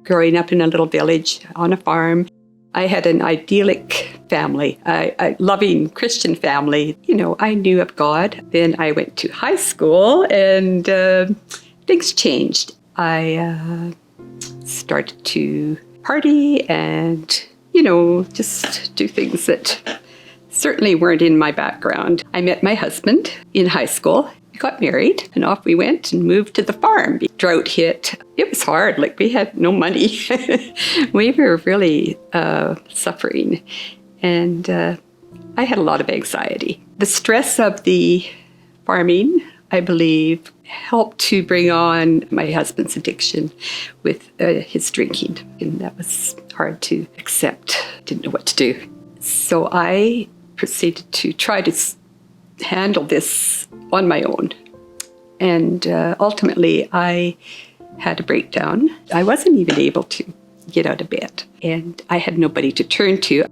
growing up in a little village on a farm. I had an idyllic family, a loving Christian family. You know, I knew of God. Then I went to high school and things changed. I started to party and, you know, just do things that certainly weren't in my background. I met my husband in high school. We got married and off we went and moved to the farm. Drought hit. It was hard. Like, we had no money. We were really suffering. And I had a lot of anxiety. The stress of the farming, I believe, helped to bring on my husband's addiction with his drinking. And that was hard to accept. Didn't know what to do. So I proceeded to try to handle this on my own. And ultimately, I had a breakdown. I wasn't even able to get out of bed. And I had nobody to turn to.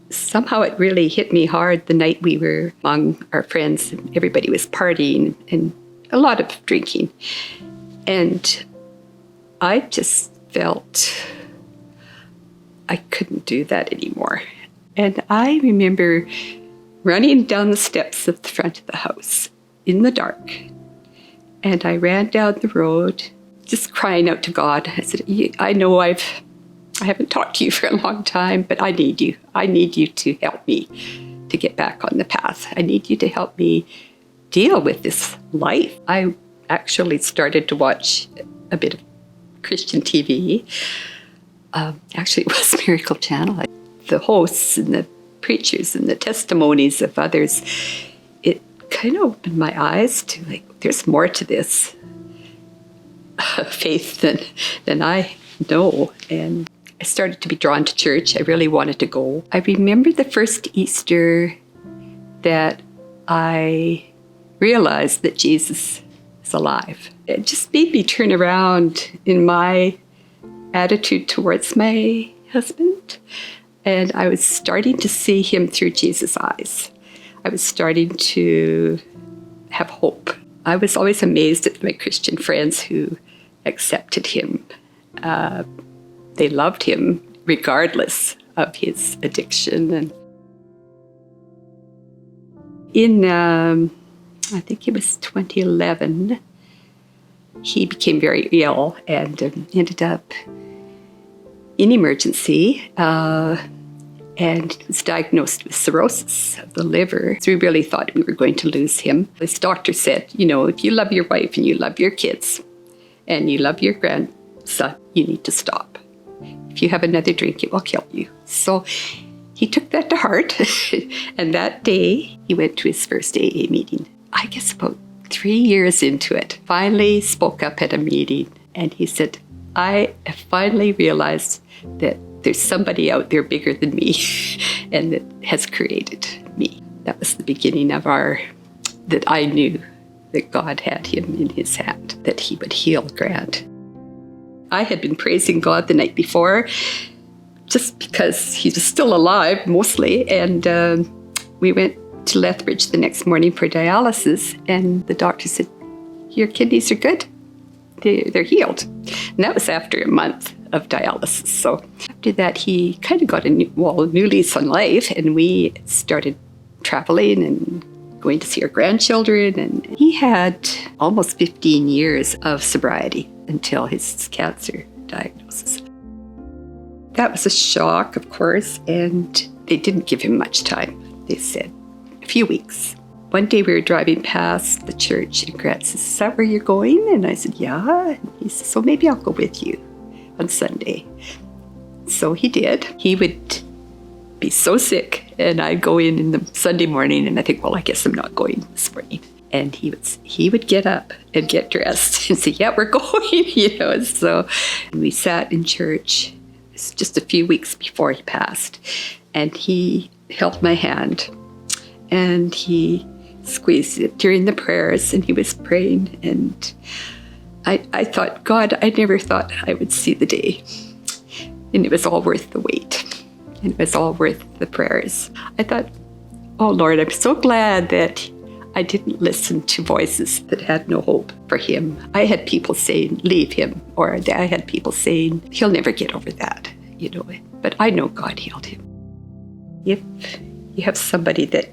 Somehow it really hit me hard the night we were among our friends and everybody was partying and a lot of drinking. And I just felt I couldn't do that anymore. And I remember running down the steps of the front of the house in the dark. And I ran down the road, just crying out to God. I said, I know I haven't talked to you for a long time, but I need you. I need you to help me to get back on the path. I need you to help me deal with this life. I actually started to watch a bit of Christian TV. Actually, it was Miracle Channel. The hosts and the preachers and the testimonies of others, it kind of opened my eyes to, like, there's more to this faith than I know. And I started to be drawn to church. I really wanted to go. I remember the first Easter that I realized that Jesus is alive. It just made me turn around in my attitude towards my husband. And I was starting to see him through Jesus' eyes. I was starting to have hope. I was always amazed at my Christian friends who accepted him. They loved him regardless of his addiction. And in, I think it was 2011, he became very ill and ended up in emergency and was diagnosed with cirrhosis of the liver. So we really thought we were going to lose him. His doctor said, you know, if you love your wife and you love your kids and you love your grandson, you need to stop. If you have another drink, it will kill you. So he took that to heart. And that day, he went to his first AA meeting. I guess about 3 years into it, finally spoke up at a meeting. And he said, I have finally realized that there's somebody out there bigger than me and that has created me. That was the beginning of that I knew that God had him in his hand, that he would heal Grant. I had been praising God the night before just because he was still alive mostly. And we went to Lethbridge the next morning for dialysis. And the doctor said, your kidneys are good. They're healed. And that was after a month of dialysis. So after that, he kind of got a new lease on life. And we started traveling and going to see our grandchildren. And he had almost 15 years of sobriety until his cancer diagnosis. That was a shock, of course, and they didn't give him much time. They said a few weeks. One day we were driving past the church and Grant says, is that where you're going? And I said, yeah. And he said, so maybe I'll go with you on Sunday. So he did. He would be so sick and I'd go in the Sunday morning and I think, well, I guess I'm not going this morning. And he would get up and get dressed and say, yeah, we're going, So we sat in church. It was just a few weeks before he passed. And he held my hand and he squeezed it during the prayers and he was praying. And I thought, God, I never thought I would see the day. And it was all worth the wait. And it was all worth the prayers. I thought, oh, Lord, I'm so glad that I didn't listen to voices that had no hope for him. I had people saying, leave him, or I had people saying, he'll never get over that, But I know God healed him. If you have somebody that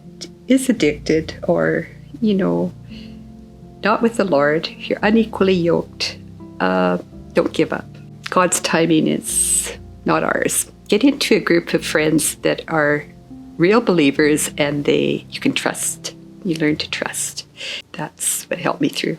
is addicted or, not with the Lord, if you're unequally yoked, don't give up. God's timing is not ours. Get into a group of friends that are real believers and you can trust. You learn to trust. That's what helped me through.